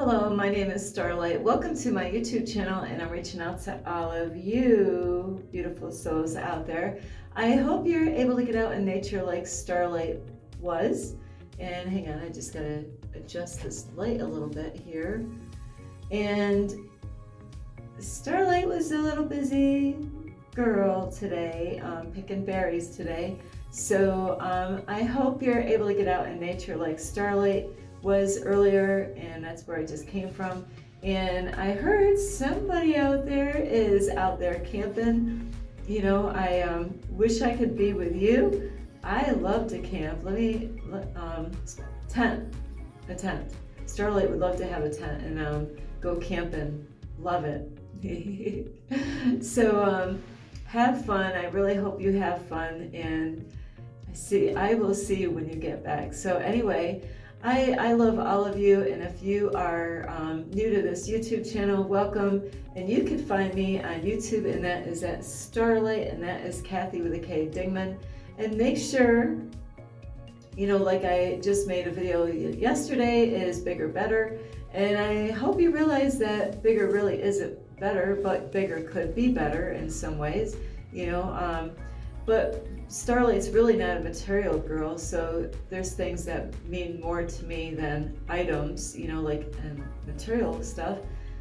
Hello, my name is Starlight. Welcome to my YouTube channel, and I'm reaching out to all of you beautiful souls out there. I hope you're able to get out in nature like Starlight was. And hang on, I just gotta adjust this light a little bit here. And Starlight was a little busy girl today, picking berries today. So I hope you're able to get out in nature like Starlight was earlier, and that's where I just came from. And I heard somebody out there is out there camping. You know, I wish I could be with you. I love to camp. A tent. Starlight would love to have a tent and go camping. Love it. So have fun. I really hope you have fun, and I will see you when you get back. So anyway, I love all of you, and if you are new to this YouTube channel, welcome. And you can find me on YouTube, and that is at Starlight, and that is Kathy with a K Dingman. And make sure, you know, like I just made a video yesterday, is bigger better. And I hope you realize that bigger really isn't better, but bigger could be better in some ways, you know. But Starlight's really not a material girl, so there's things that mean more to me than items, you know, like material stuff.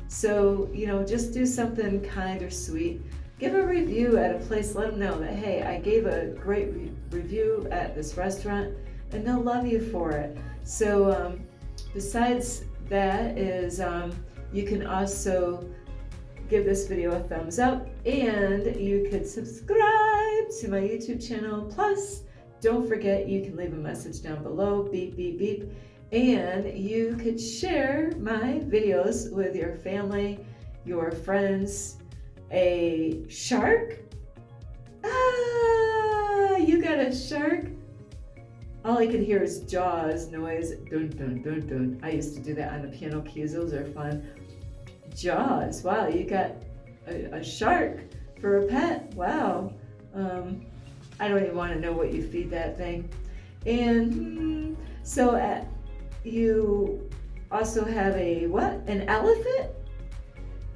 So, you know, just do something kind or sweet. Give a review at a place, let them know that, hey, I gave a great review at this restaurant, and they'll love you for it. So besides that is, you can also give this video a thumbs up, and you could subscribe to my YouTube channel. Plus, don't forget, you can leave a message down below, beep, beep, beep, and you could share my videos with your family, your friends. A shark? Ah, you got a shark? All I can hear is Jaws noise, dun, dun, dun, dun. I used to do that on the piano keys, those are fun. Jaws, wow, you got a shark for a pet, wow. I don't even want to know what you feed that thing. And so you also have a what? An elephant?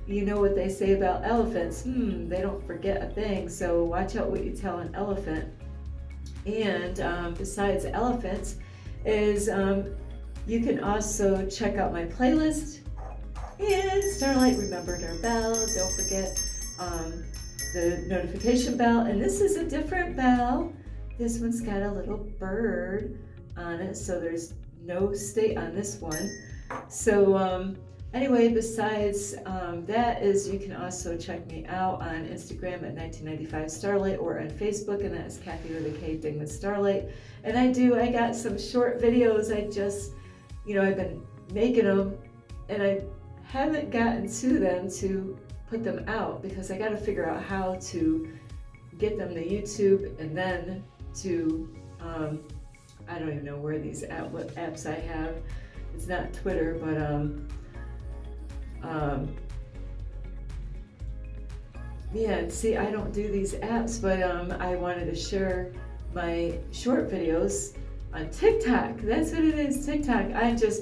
You know what they say about elephants, they don't forget a thing, so watch out what you tell an elephant. And besides elephants is you can also check out my playlist. And Starlight remembered her bell. Don't forget the notification bell. And this is a different bell. This one's got a little bird on it, so there's no state on this one. So anyway, besides that is, you can also check me out on Instagram at 1995 Starlight, or on Facebook, and that is Kathy with a K Dingman Starlight. And I got some short videos. I just, you know, I've been making them, and I haven't gotten to them to put them out because I got to figure out how to get them to YouTube, and then to I don't even know where what apps I have. It's not Twitter, but yeah, see, I don't do these apps, but I wanted to share my short videos on TikTok. That's what it is, TikTok.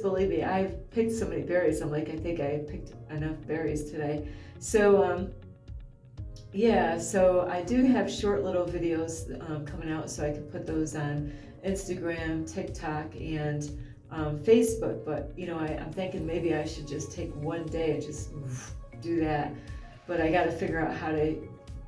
Believe me, I've picked so many berries. I'm like, I think I picked enough berries today. So yeah, so I do have short little videos coming out, so I can put those on Instagram, TikTok, and Facebook. But you know, I'm thinking maybe I should just take one day and just do that. But I got to figure out how to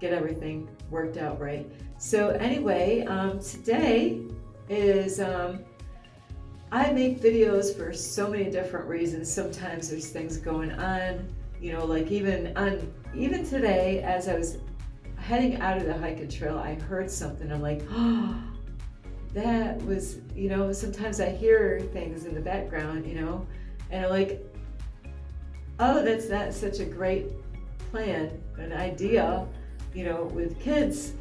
get everything worked out right. So anyway, today is I make videos for so many different reasons. Sometimes there's things going on, you know, like even today as I was heading out of the hiking trail, I heard something. I'm like, oh, that was, you know, sometimes I hear things in the background, you know, and I'm like, oh, that's not such a great plan, an idea, you know, with kids.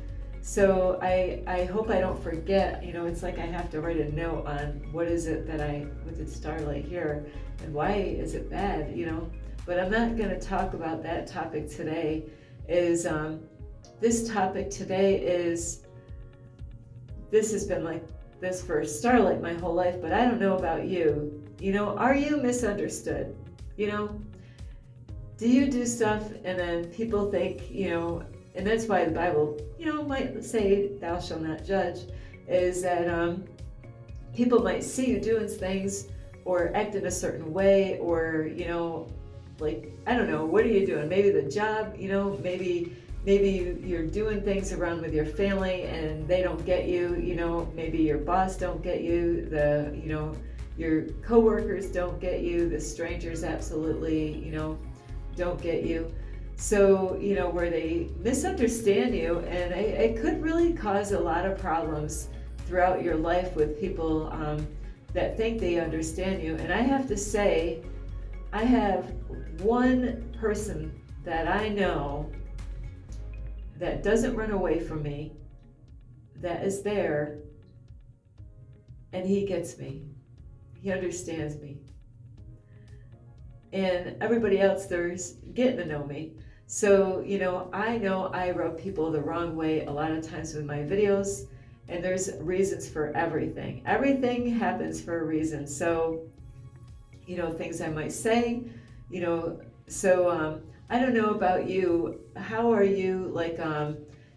So I hope I don't forget, you know, it's like I have to write a note on what is it that with the Starlight here, and why is it bad, you know. But I'm not going to talk about that topic today. This topic today is, this has been like this for Starlight my whole life, but I don't know about you. You know, are you misunderstood? You know, do you do stuff and then people think, and that's why the Bible, might say, thou shalt not judge, is that people might see you doing things or act in a certain way, or, like, I don't know, what are you doing? Maybe the job, maybe you're doing things around with your family and they don't get you, maybe your boss don't get you, your coworkers don't get you, the strangers absolutely, don't get you. So, where they misunderstand you, and it could really cause a lot of problems throughout your life with people that think they understand you. And I have to say, I have one person that I know that doesn't run away from me, that is there, and he gets me. He understands me. And everybody else there's getting to know me. So, I know I rub people the wrong way a lot of times with my videos, and there's reasons for everything. Everything happens for a reason. So, things I might say, so I don't know about you. How are you? Like,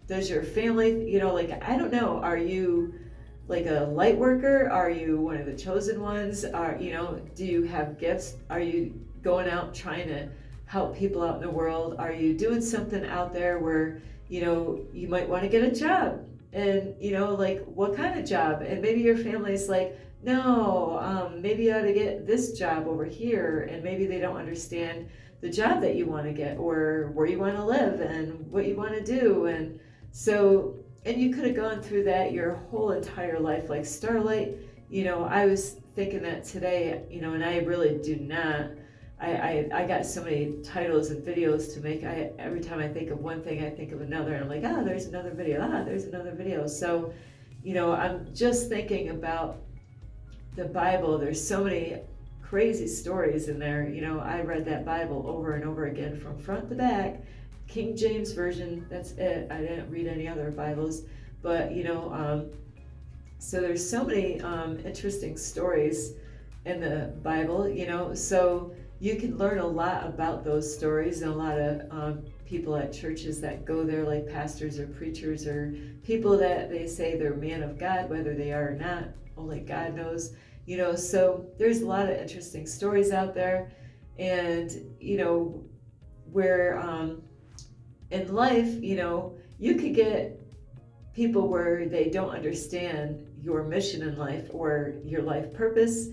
does your family, I don't know, are you like a light worker? Are you one of the chosen ones? Do you have gifts? Are you going out trying to help people out in the world? Are you doing something out there where, you might want to get a job? And, like, what kind of job? And maybe your family's like, no, maybe you ought to get this job over here. And maybe they don't understand the job that you want to get, or where you want to live and what you want to do. And so, and you could have gone through that your whole entire life, like Starlight. I was thinking that today, and I really do not. I got so many titles and videos to make. Every time I think of one thing, I think of another, and I'm like, there's another video. There's another video. So, I'm just thinking about the Bible. There's so many crazy stories in there. I read that Bible over and over again from front to back. King James Version, that's it. I didn't read any other Bibles. But, so there's so many interesting stories in the Bible, so you can learn a lot about those stories, and a lot of people at churches that go there, like pastors or preachers or people that they say they're man of God, whether they are or not, only God knows, so there's a lot of interesting stories out there. And, where in life, you could get people where they don't understand your mission in life or your life purpose.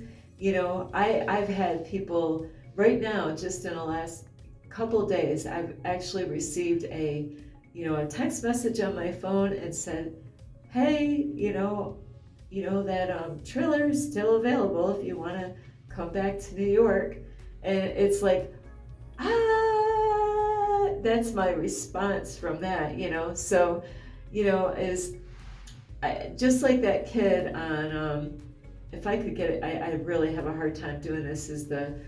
I've had people right now, just in the last couple of days, I've actually received a text message on my phone and said, hey, that trailer is still available if you want to come back to New York. And it's like, that's my response from that, so, is just like that kid on, if I could get it, I really have a hard time doing this, is the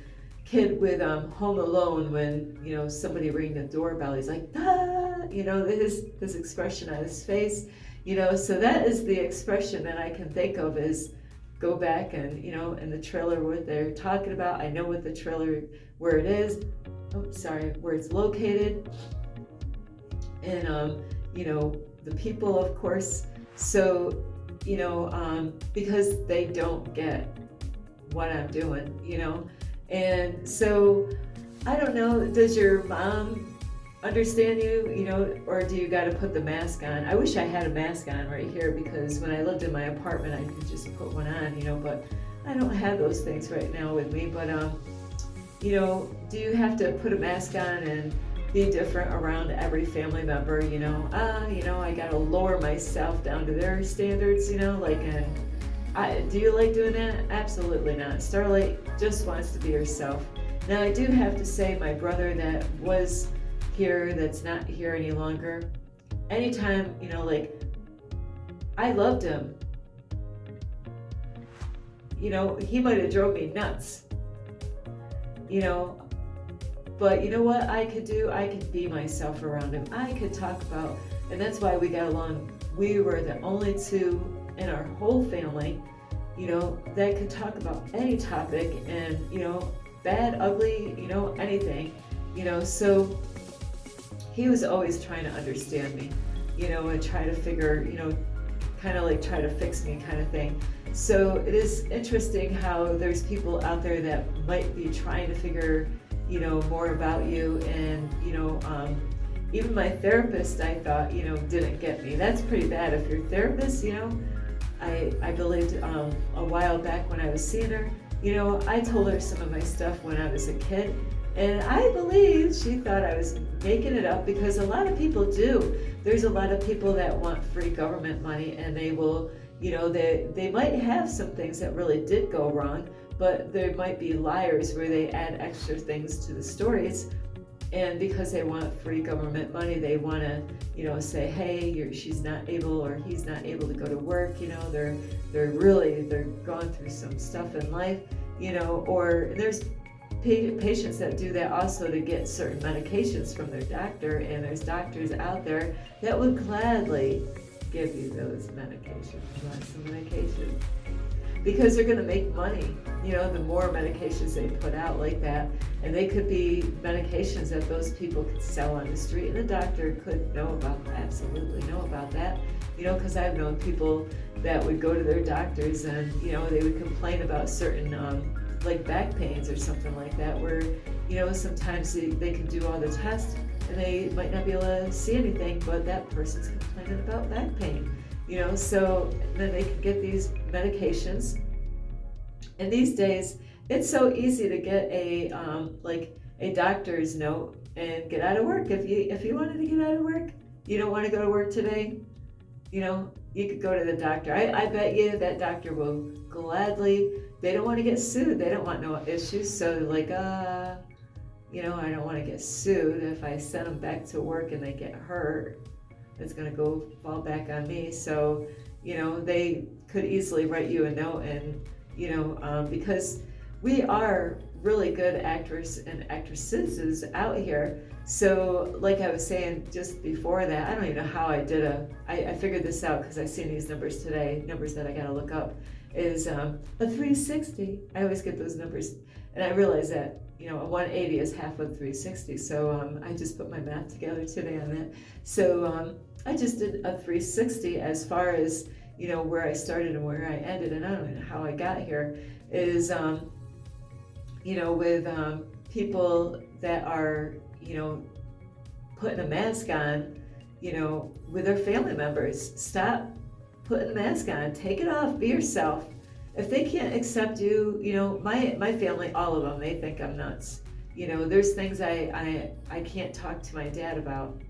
kid with Home Alone, when, somebody rang the doorbell, he's like, this expression on his face, so that is the expression that I can think of, is go back and, in the trailer, what they're talking about. I know what the trailer, where it is, where it's located, and, the people, of course, so, because they don't get what I'm doing, and so, I don't know, does your mom understand you, or do you got to put the mask on? I wish I had a mask on right here, because when I lived in my apartment, I could just put one on, but I don't have those things right now with me. But, do you have to put a mask on and be different around every family member, I got to lower myself down to their standards, and do you like doing that? Absolutely not. Starlight just wants to be herself. Now, I do have to say, my brother that was here, that's not here any longer, anytime, I loved him. He might have drove me nuts, but you know what I could do? I could be myself around him. I could talk about, and that's why we got along. We were the only two in our whole family, that could talk about any topic, and, bad, ugly, anything, so he was always trying to understand me, and try to figure, kind of like try to fix me kind of thing. So it is interesting how there's people out there that might be trying to figure, more about you. And, even my therapist, I thought, didn't get me. That's pretty bad. If your therapist, I believed a while back when I was seeing her, I told her some of my stuff when I was a kid. And I believe she thought I was making it up, because a lot of people do. There's a lot of people that want free government money, and they will, they might have some things that really did go wrong, but there might be liars where they add extra things to the stories. And because they want free government money, they want to, say, hey, she's not able, or he's not able to go to work. They're going through some stuff in life, or there's patients that do that also to get certain medications from their doctor, and there's doctors out there that would gladly give you those medications. You want some medication? Because they're going to make money, the more medications they put out like that. And they could be medications that those people could sell on the street, and the doctor could absolutely know about that, because I've known people that would go to their doctors, and, they would complain about certain, like back pains or something like that, where, sometimes they can do all the tests and they might not be able to see anything, but that person's complaining about back pain, so then they can get these medications. And these days, it's so easy to get a doctor's note and get out of work. If you wanted to get out of work, you don't want to go to work today, you could go to the doctor. I bet you that doctor will gladly. They don't want to get sued. They don't want no issues. So like, I don't want to get sued. If I send them back to work and they get hurt, it's going to fall back on me. So, they could easily write you a note, and, because we are really good actors and actresses out here. So like I was saying just before that, I don't even know how I did I figured this out because I seen these numbers today, numbers that I got to look up, is a 360. I always get those numbers. And I realized that, a 180 is half of 360. So I just put my math together today on that. So I just did a 360 as far as, where I started and where I ended. And I don't know how I got here is, with people that are, putting a mask on, with their family members. Stop putting the mask on. Take it off. Be yourself. If they can't accept you, my family, all of them, they think I'm nuts. There's things I can't talk to my dad about.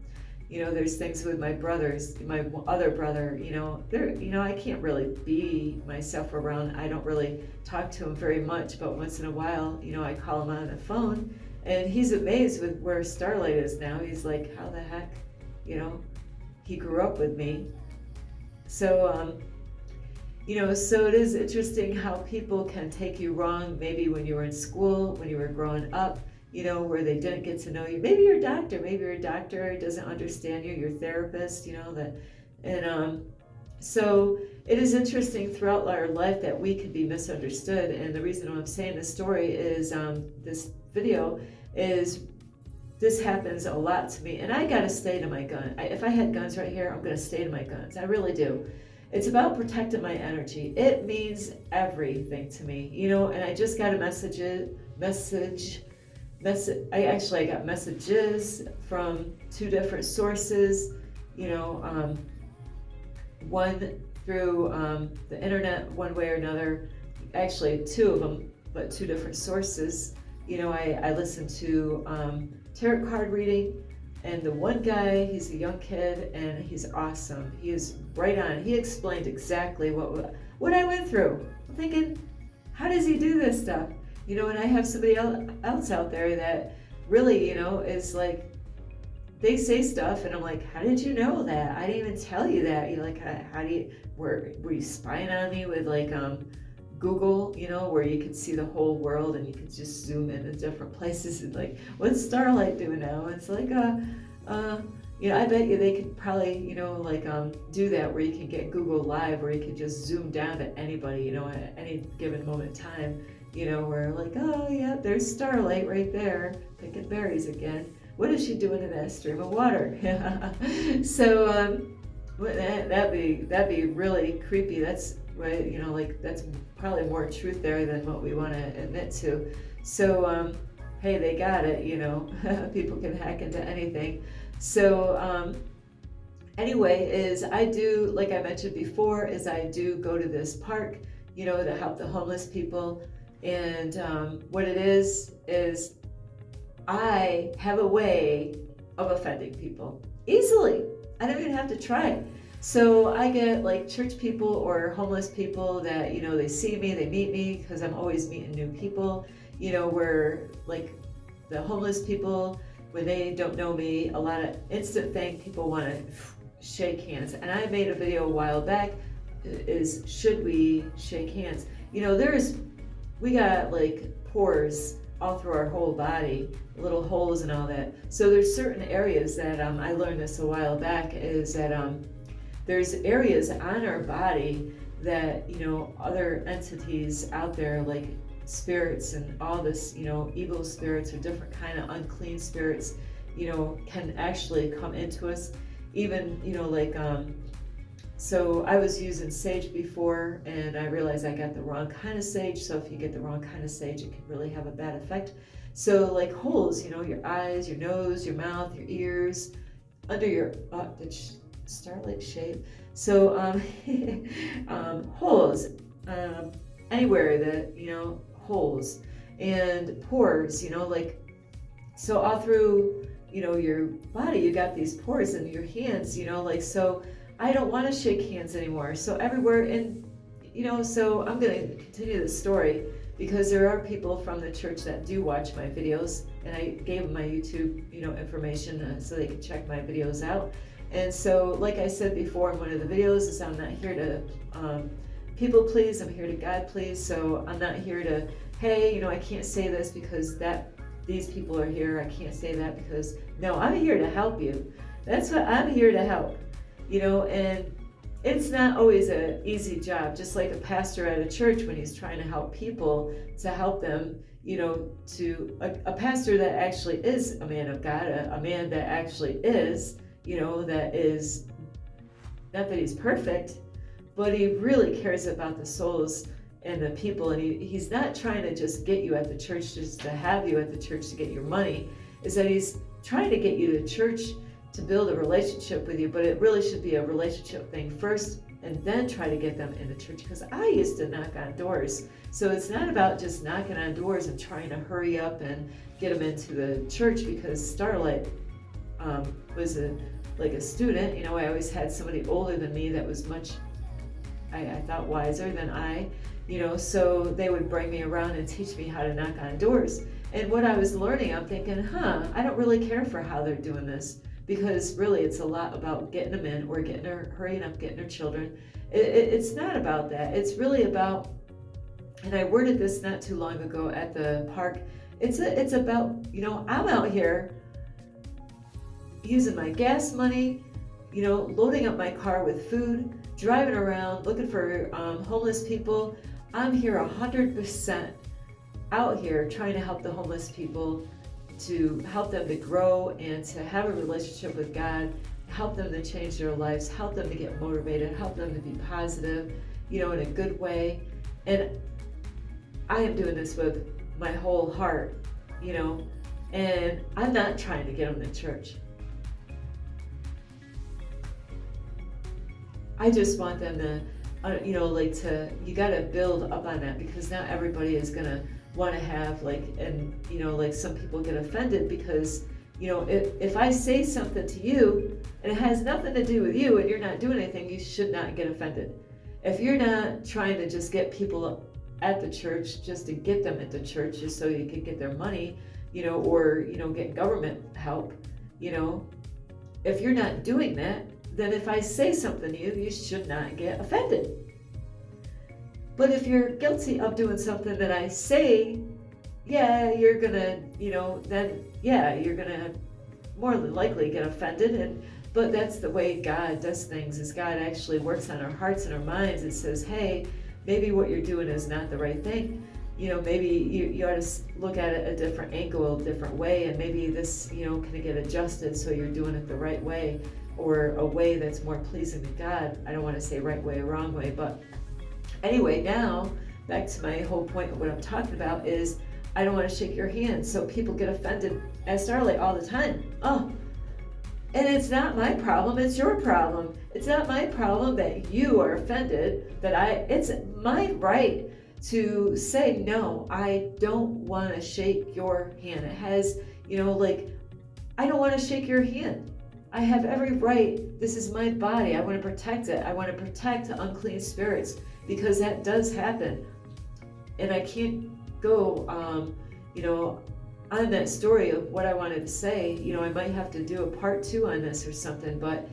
There's things with my brothers, my other brother, I can't really be myself around. I don't really talk to him very much, but once in a while, I call him on the phone, and he's amazed with where Starlight is now. He's like, how the heck, he grew up with me. So, so it is interesting how people can take you wrong, maybe when you were in school, when you were growing up, where they didn't get to know you. Maybe your doctor doesn't understand you, your therapist, so it is interesting throughout our life that we could be misunderstood. And the reason I'm saying this story is, this video is, this happens a lot to me, and I gotta stay to my gun. If I had guns right here, I'm gonna stay to my guns. I really do. It's about protecting my energy. It means everything to me, and I just got a message. I got messages from 2 different sources, one through the internet, one way or another, actually 2 of them, but 2 different sources. I listened to tarot card reading, and the one guy, he's a young kid, and he's awesome. He is right on. He explained exactly what I went through. I'm thinking, how does he do this stuff? And I have somebody else out there that really, is like, they say stuff, and I'm like, how did you know that? I didn't even tell you that. You're like, were you spying on me with like Google, where you could see the whole world and you could just zoom into different places and like, what's Starlight doing now? And it's like, I bet you they could probably, do that where you can get Google Live, where you can just zoom down to anybody, at any given moment in time, we're like, oh yeah, there's Starlight right there, picking berries again. What is she doing in that stream of water? So that'd be really creepy. That's right, like that's probably more truth there than what we want to admit to. So hey, they got it. People can hack into anything. So anyway, is I do, like I mentioned before, is I do go to this park, to help the homeless people. And what it is I have a way of offending people easily. I don't even have to try. So I get like church people or homeless people that, they see me, they meet me, because I'm always meeting new people, where like the homeless people, when they don't know me, a lot of instant thing, people want to shake hands. And I made a video a while back, is should we shake hands? We got like pores all through our whole body, little holes and all that. So there's certain areas that, I learned this a while back, is that there's areas on our body that, other entities out there, like spirits and all this, evil spirits or different kind of unclean spirits, can actually come into us. Even, so I was using sage before, and I realized I got the wrong kind of sage. So if you get the wrong kind of sage, it can really have a bad effect. So like holes, your eyes, your nose, your mouth, your ears, under your Starlight shape. So holes, anywhere that, holes and pores, so all through, your body, you got these pores in your hands, so I don't want to shake hands anymore. So everywhere, and so I'm going to continue the story, because there are people from the church that do watch my videos, and I gave them my YouTube, information so they can check my videos out. And so, like I said before in one of the videos, is I'm not here to people please, I'm here to God please. So I'm not here to, hey, I can't say this because these people are here. I can't say that because, no, I'm here to help you. That's what I'm here to help. And it's not always an easy job, just like a pastor at a church when he's trying to help people, to help them, to a pastor that actually is a man of God, a man that actually is, that is, not that he's perfect, but he really cares about the souls and the people. And he's not trying to just get you at the church just to have you at the church to get your money, is that he's trying to get you to church to build a relationship with you. But it really should be a relationship thing first, and then try to get them in the church. Because I used to knock on doors. So it's not about just knocking on doors and trying to hurry up and get them into the church, because Starlight was like a student. I always had somebody older than me that was much, I thought, wiser than I, so they would bring me around and teach me how to knock on doors. And what I was learning, I'm thinking, I don't really care for how they're doing this, because really it's a lot about getting them in, or hurrying up, getting their children. It's not about that. It's really about, and I worded this not too long ago at the park, it's about, I'm out here using my gas money, loading up my car with food, driving around, looking for homeless people. I'm here 100% out here trying to help the homeless people, to help them to grow and to have a relationship with God, help them to change their lives, help them to get motivated, help them to be positive, in a good way. And I am doing this with my whole heart, and I'm not trying to get them to church. I just want them to, you got to build up on that, because not everybody is going to want to have some people get offended because, if I say something to you and it has nothing to do with you and you're not doing anything, you should not get offended. If you're not trying to just get people at the church just to get them at the church just so you can get their money, or, get government help, if you're not doing that, then if I say something to you, you should not get offended. But if you're guilty of doing something that I say, yeah, you're gonna, then yeah, you're gonna more than likely get offended. But that's the way God does things, is God actually works on our hearts and our minds. It says, hey, maybe what you're doing is not the right thing. maybe you ought to look at it a different angle, a different way, and maybe this, can get adjusted so you're doing it the right way, or a way that's more pleasing to God. I don't want to say right way or wrong way, but anyway, now back to my whole point of what I'm talking about is I don't want to shake your hand. So people get offended at Starlight all the time. Oh, and it's not my problem, it's your problem. It's not my problem that you are offended, it's my right to say, no, I don't want to shake your hand. It has, I don't want to shake your hand. I have every right. This is my body. I want to protect it. I want to protect the unclean spirits, because that does happen. And I can't go, on that story of what I wanted to say. I might have to do a part 2 on this or something, but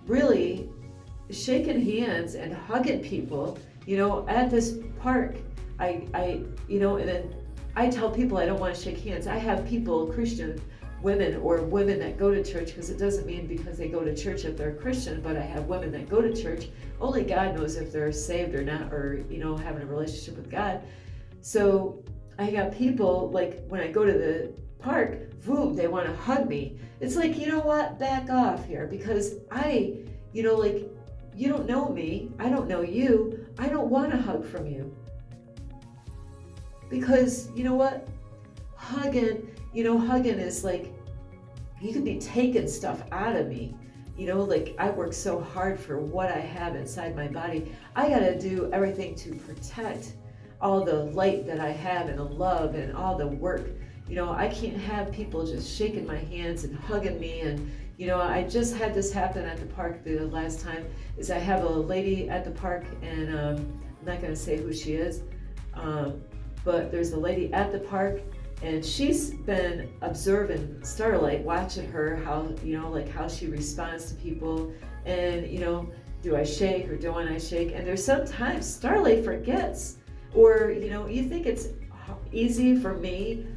really shaking hands and hugging people, at this park, and then I tell people I don't want to shake hands. I have people, Christian women or women that go to church, because it doesn't mean because they go to church if they're Christian, but I have women that go to church. Only God knows if they're saved or not, or, having a relationship with God. So I got people, like, when I go to the park, boom, they want to hug me. It's like, you know what, back off here, because you don't know me, I don't know you, I don't want a hug from you. Because, you know what, hugging is like, you could be taking stuff out of me. I work so hard for what I have inside my body. I got to do everything to protect all the light that I have and the love and all the work. I can't have people just shaking my hands and hugging me. And, I just had this happen at the park the last time. Is I have a lady at the park, and I'm not going to say who she is, but there's a lady at the park, and she's been observing Starlight, watching her, how she responds to people, and, do I shake or don't I shake? And there's sometimes Starlight forgets, or, you think it's easy for me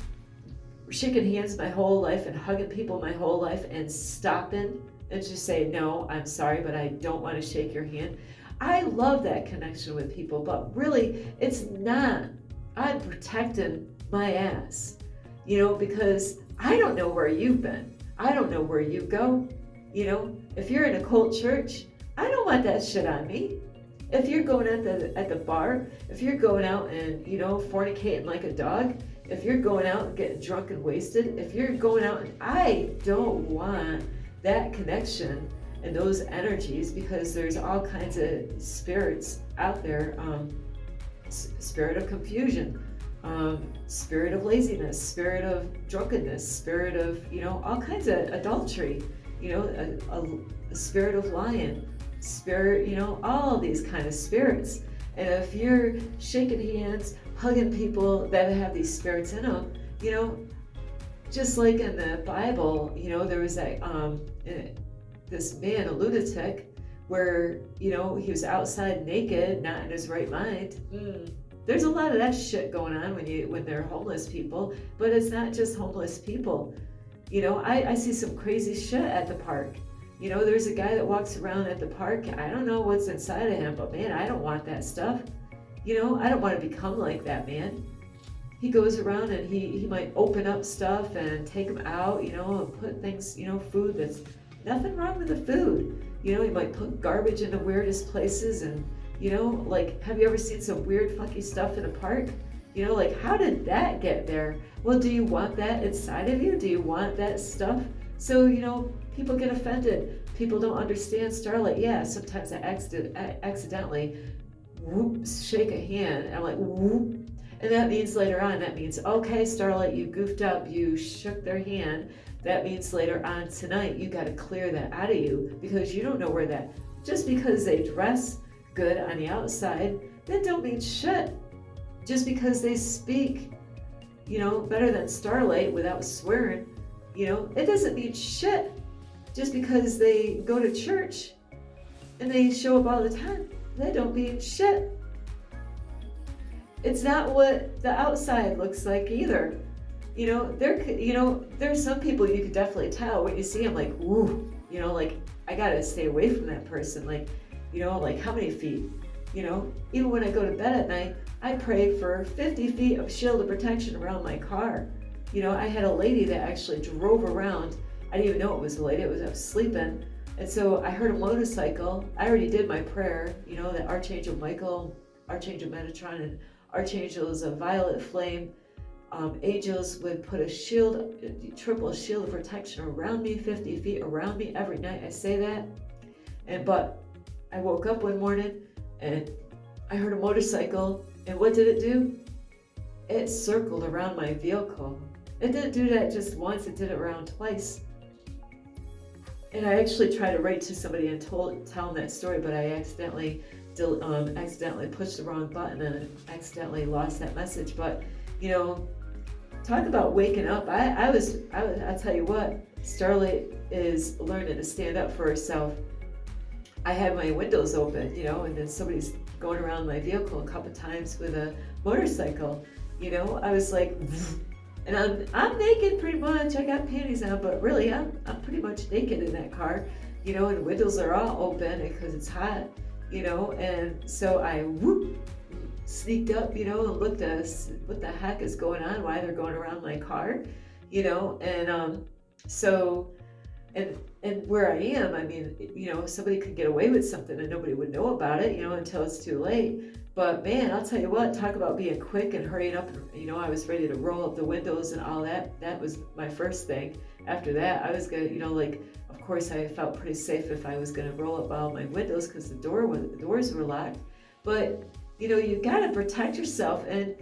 shaking hands my whole life and hugging people my whole life and stopping and just say, no, I'm sorry, but I don't want to shake your hand. I love that connection with people, but really it's not. I'm protecting my ass, because I don't know where you've been. I don't know where you go. If you're in a cult church, I don't want that shit on me. If you're going at the bar, if you're going out and, fornicating like a dog, if you're going out and getting drunk and wasted, if you're going out, and I don't want that connection and those energies, because there's all kinds of spirits out there, spirit of confusion, spirit of laziness, spirit of drunkenness, spirit of, all kinds of adultery, a spirit of lying, spirit, all these kind of spirits. And if you're shaking hands, hugging people that have these spirits in them, just like in the Bible, there was this man, a lunatic, where, he was outside naked, not in his right mind. There's a lot of that shit going on when they're homeless people, but it's not just homeless people. I see some crazy shit at the park. There's a guy that walks around at the park. I don't know what's inside of him, but man, I don't want that stuff. I don't want to become like that man. He goes around and he might open up stuff and take them out, and put things, food that's nothing wrong with the food. He might put garbage in the weirdest places, and, have you ever seen some weird funky stuff in a park? How did that get there? Well, do you want that inside of you? Do you want that stuff? So, people get offended. People don't understand Starlight. Yeah, sometimes I accidentally shake a hand, and I'm like, whoop. And that means later on, okay, Starlight, you goofed up, you shook their hand. That means later on tonight, you got to clear that out of you, because you don't know where that, just because they dress good on the outside, that don't mean shit. Just because they speak, better than Starlight without swearing, it doesn't mean shit. Just because they go to church and they show up all the time, that don't mean shit. It's not what the outside looks like either. There's some people you could definitely tell when you see them, like, ooh, I gotta stay away from that person. Like, how many feet? Even when I go to bed at night, I pray for 50 feet of shield of protection around my car. I had a lady that actually drove around. I didn't even know it was a lady. I was sleeping. And so I heard a motorcycle. I already did my prayer, that Archangel Michael, Archangel Metatron, and Archangels of Violet Flame, angels would put a triple shield of protection around me, 50 feet around me every night. I say that. But I woke up one morning and I heard a motorcycle, and what did it do? It circled around my vehicle. It didn't do that just once, it did it around twice. And I actually tried to write to somebody and tell them that story, but I accidentally pushed the wrong button and accidentally lost that message. But talk about waking up. I'll tell you what, Starlight is learning to stand up for herself. I had my windows open, and then somebody's going around my vehicle a couple times with a motorcycle. I was like, and I'm naked pretty much. I got panties on, but really I'm pretty much naked in that car, and the windows are all open because it's hot, and so I sneaked up, and looked at what the heck is going on, why they're going around my car, and so and where I am, I mean, somebody could get away with something and nobody would know about it, until it's too late. But man, I'll tell you what, talk about being quick and hurrying up. I was ready to roll up the windows and all that. That was my first thing. After that, I was gonna, of course I felt pretty safe if I was gonna roll up all my windows because the doors were locked. But, you gotta protect yourself, and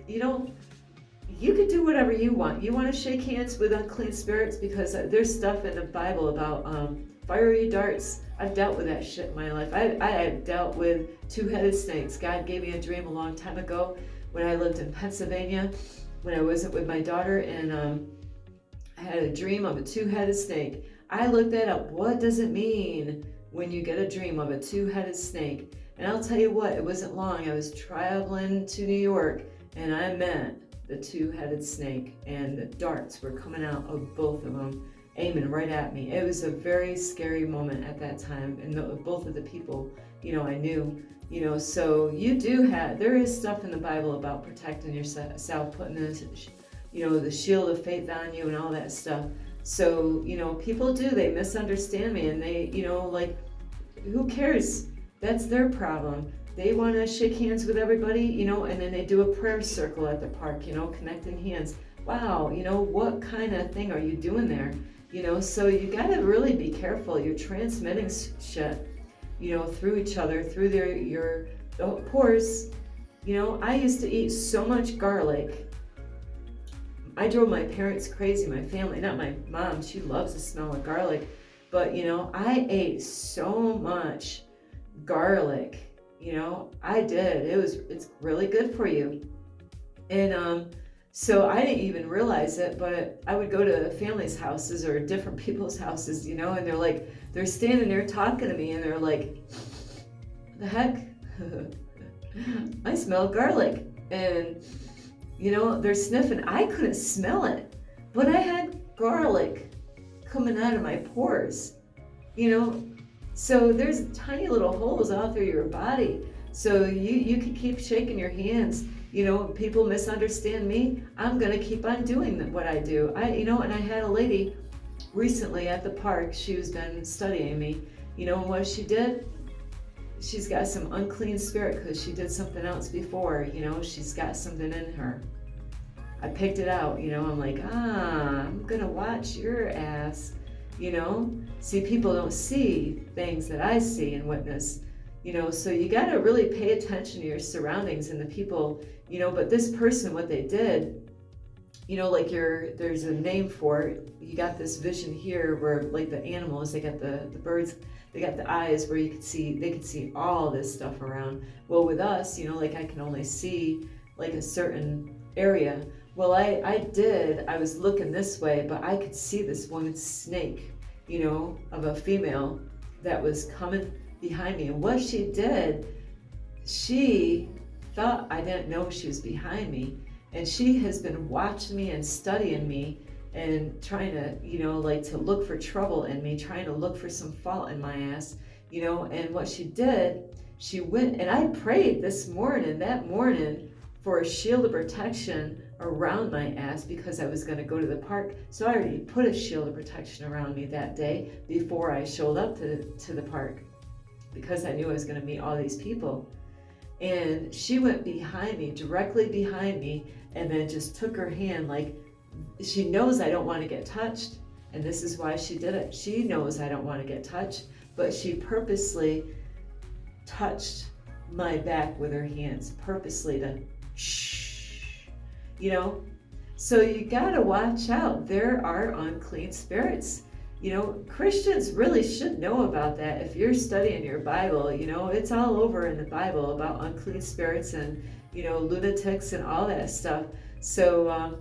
you could do whatever you want. You want to shake hands with unclean spirits, because there's stuff in the Bible about fiery darts. I've dealt with that shit in my life. I have dealt with two-headed snakes. God gave me a dream a long time ago when I lived in Pennsylvania, when I was with my daughter, and I had a dream of a two-headed snake. I looked that up. What does it mean when you get a dream of a two-headed snake? And I'll tell you what, it wasn't long. I was traveling to New York, and I met the two-headed snake, and the darts were coming out of both of them, aiming right at me. It was a very scary moment at that time, and both of the people, I knew, so there is stuff in the Bible about protecting yourself, putting the shield of faith on you and all that stuff. So, people they misunderstand me, and they, who cares? That's their problem. They want to shake hands with everybody, and then they do a prayer circle at the park, connecting hands. Wow, what kind of thing are you doing there? So you got to really be careful. You're transmitting shit, through each other, through your pores. I used to eat so much garlic. I drove my parents crazy, my family, not my mom. She loves the smell of garlic. But, I ate so much garlic. I did. It's really good for you. And so I didn't even realize it, but I would go to families' houses or different people's houses, and they're standing there talking to me, and they're like, the heck? I smell garlic. And, they're sniffing. I couldn't smell it, but I had garlic coming out of my pores, So there's tiny little holes all through your body. So you can keep shaking your hands. People misunderstand me. I'm gonna keep on doing what I do. And I had a lady recently at the park. She was been studying me. What she did? She's got some unclean spirit because she did something else before. She's got something in her. I picked it out. I'm like, I'm gonna watch your ass. See, people don't see things that I see and witness, so you got to really pay attention to your surroundings and the people, but this person, what they did, there's a name for it. You got this vision here where, like, the animals, they got the birds, they got the eyes where they could see all this stuff around. Well, with us, I can only see like a certain area. Well, I was looking this way, but I could see this one snake, of a female that was coming behind me. And what she did, she thought I didn't know she was behind me. And she has been watching me and studying me and trying to, to look for trouble in me, trying to look for some fault in my ass, And what she did, she went, and I prayed that morning, for a shield of protection around my ass because I was going to go to the park. So I already put a shield of protection around me that day before I showed up to the park, because I knew I was going to meet all these people. And she went behind me, directly behind me, and then just took her hand, like she knows I don't want to get touched. And this is why she did it. She knows I don't want to get touched, but she purposely touched my back with her hands, purposely to shh, you know? So you gotta watch out. There are unclean spirits. You know, Christians really should know about that. If you're studying your Bible, you know, it's all over in the Bible about unclean spirits and, you know, lunatics and all that stuff. So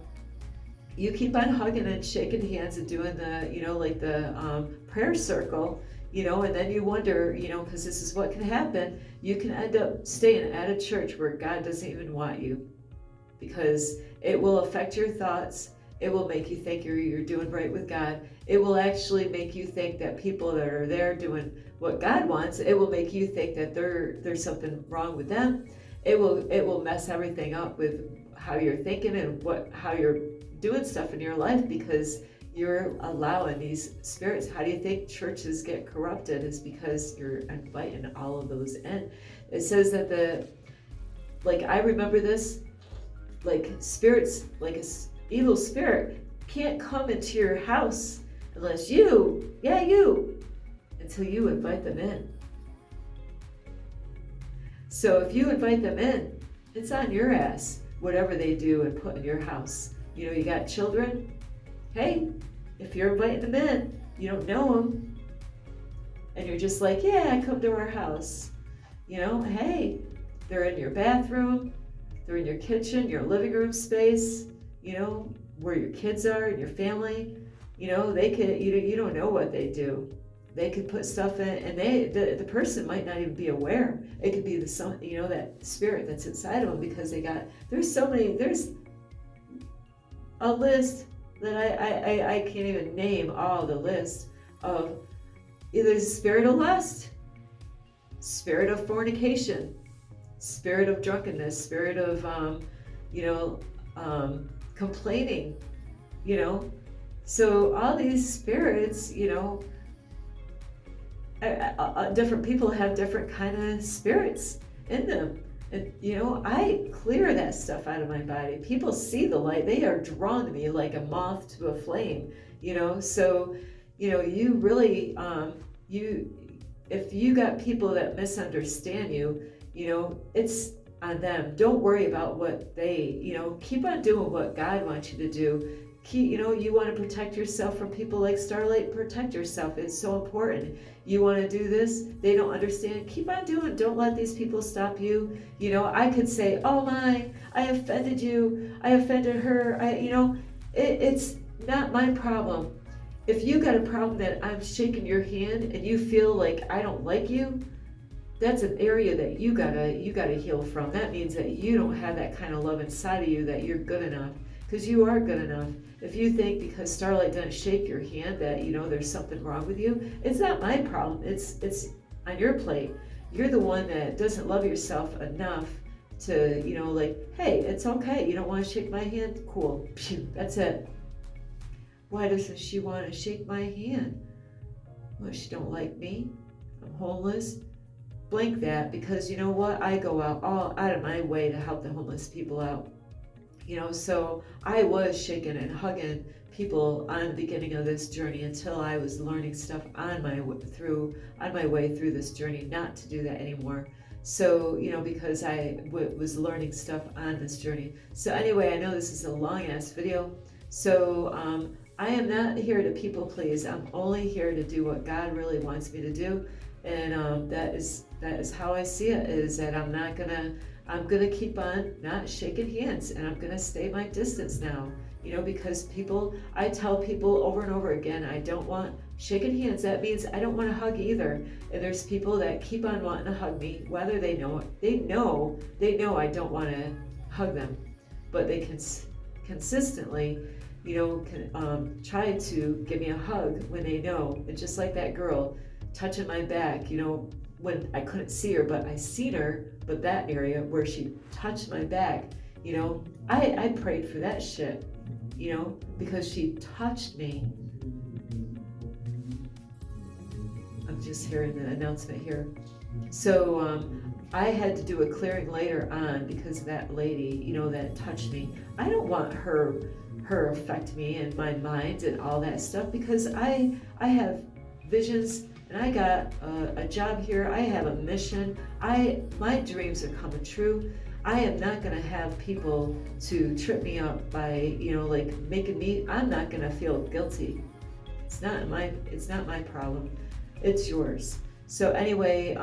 you keep on hugging and shaking hands and doing the, you know, like the prayer circle, you know, and then you wonder, you know, because this is what can happen. You can end up staying at a church where God doesn't even want you, because it will affect your thoughts. It will make you think you're doing right with God. It will actually make you think that people that are there doing what God wants, it will make you think that there's something wrong with them. It will mess everything up with how you're thinking and how you're doing stuff in your life, because you're allowing these spirits. How do you think churches get corrupted? Is because you're inviting all of those in. It says that I remember this, like spirits, like an evil spirit can't come into your house unless you, until you invite them in. So if you invite them in, it's on your ass, whatever they do and put in your house. You know, you got children. Hey, if you're inviting them in, you don't know them, and you're just like, yeah, come to our house. You know, hey, they're in your bathroom, they're in your kitchen, your living room space, you know, where your kids are and your family. You know, they could, you don't know what they do. They could put stuff in, and the person might not even be aware. It could be that spirit that's inside of them, because there's a list that I can't even name all the list of either spirit of lust, spirit of fornication, spirit of drunkenness, spirit of complaining, you know. So all these spirits, you know, different people have different kind of spirits in them. And, you know, I clear that stuff out of my body. People see the light. They are drawn to me like a moth to a flame, you know. So, you know, you really, if you got people that misunderstand you, you know, it's on them. Don't worry about what they, you know, keep on doing what God wants you to do. You know, you want to protect yourself from people like Starlight, protect yourself. It's so important. You want to do this, they don't understand, keep on doing it. Don't let these people stop you. You know, I could say, oh my, I offended you, I offended her, it's not my problem. If you got a problem that I'm shaking your hand and you feel like I don't like you, that's an area that you gotta heal from. That means that you don't have that kind of love inside of you, that you're good enough, because you are good enough. If you think because Starlight didn't shake your hand that, you know, there's something wrong with you, it's not my problem. It's on your plate. You're the one that doesn't love yourself enough to, you know, like, hey, it's okay. You don't want to shake my hand? Cool. Phew, that's it. Why doesn't she want to shake my hand? Well, she don't like me. I'm homeless. Blank that, because you know what? I go all out of my way to help the homeless people out. You know, so I was shaking and hugging people on the beginning of this journey until I was learning stuff on my way through this journey, not to do that anymore. So, you know, because I was learning stuff on this journey. So anyway, I know this is a long ass video. So I am not here to people please. I'm only here to do what God really wants me to do. And that is how I see it, is that I'm gonna keep on not shaking hands, and I'm gonna stay my distance now, you know, because I tell people over and over again, I don't want shaking hands. That means I don't want to hug either. And there's people that keep on wanting to hug me, whether they know I don't want to hug them, but they can consistently, you know, try to give me a hug when they know. And just like that girl touching my back, you know, when I couldn't see her, but I seen her, but that area where she touched my back, you know, I prayed for that shit, you know, because she touched me. I'm just hearing the announcement here. So I had to do a clearing later on because of that lady, you know, that touched me. I don't want her affect me and my mind and all that stuff, because I have visions and I got a job here. I have a mission. My dreams are coming true. I am not going to have people to trip me up by, you know, like making me, I'm not going to feel guilty. It's not my problem. It's yours. So anyway,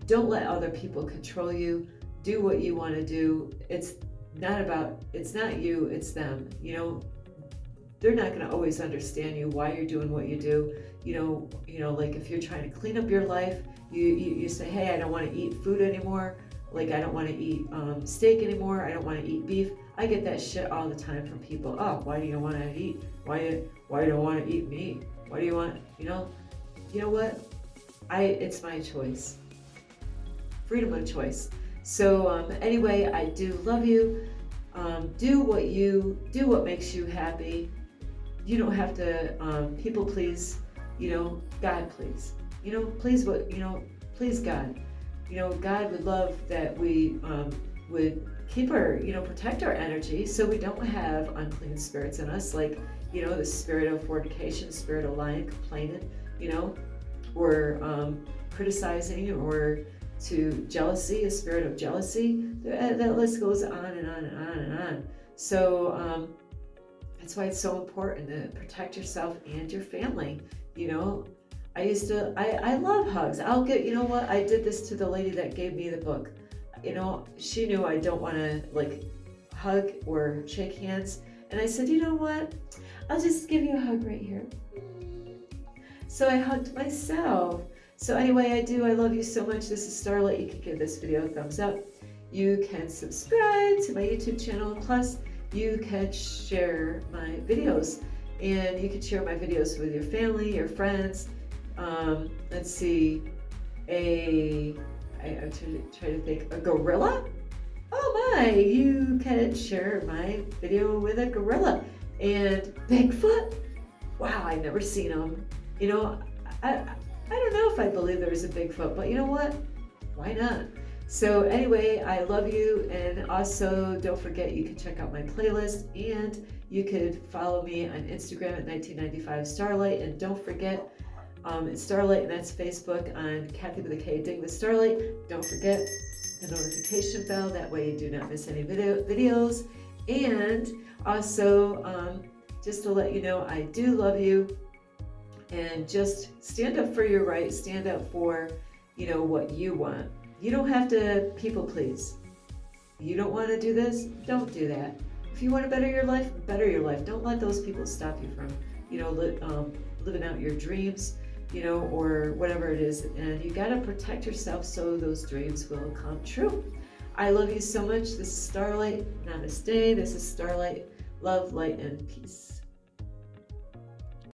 don't let other people control you. Do what you want to do. It's not you, it's them. You know, they're not going to always understand you, why you're doing what you do. You know, like if you're trying to clean up your life, you say, hey, I don't want to eat food anymore. Like, I don't want to eat steak anymore. I don't want to eat beef. I get that shit all the time from people. Oh, why do you want to eat? Why you don't want to eat meat? Why do you want, you know what? It's my choice. Freedom of choice. So anyway, I do love you. Do what makes you happy. You don't have to people please, you know, God please. You know, please God. You know, God would love that we would keep our, you know, protect our energy so we don't have unclean spirits in us, like, you know, the spirit of fornication, spirit of lying, complaining, you know, or criticizing, or to jealousy, a spirit of jealousy. That list goes on and on and on and on. So that's why it's so important to protect yourself and your family. You know, I love hugs. I'll get, you know what, I did this to the lady that gave me the book. You know, she knew I don't want to like hug or shake hands. And I said, you know what, I'll just give you a hug right here. So I hugged myself. So anyway, I love you so much. This is Starlight. You can give this video a thumbs up. You can subscribe to my YouTube channel. Plus, you can share my videos. And you can share my videos with your family, your friends. Let's see. I'm trying to think. A gorilla? Oh my, you can share my video with a gorilla. And Bigfoot? Wow, I've never seen them. You know, I don't know if I believe there was a Bigfoot, but you know what? Why not? So anyway, I love you. And also don't forget, you can check out my playlist, and you could follow me on Instagram at 1995 Starlight. And don't forget, it's Starlight, and that's Facebook on Kathy with a K, Ding with Starlight. Don't forget the notification bell. That way you do not miss any videos. And also, just to let you know, I do love you. And just stand up for your rights. Stand up for, you know, what you want. You don't have to people please. You don't want to do this? Don't do that. If you want to better your life, better your life. Don't let those people stop you from, you know, living out your dreams, you know, or whatever it is. And you got to protect yourself so those dreams will come true. I love you so much. This is Starlight. Namaste. This is Starlight. Love, light, and peace.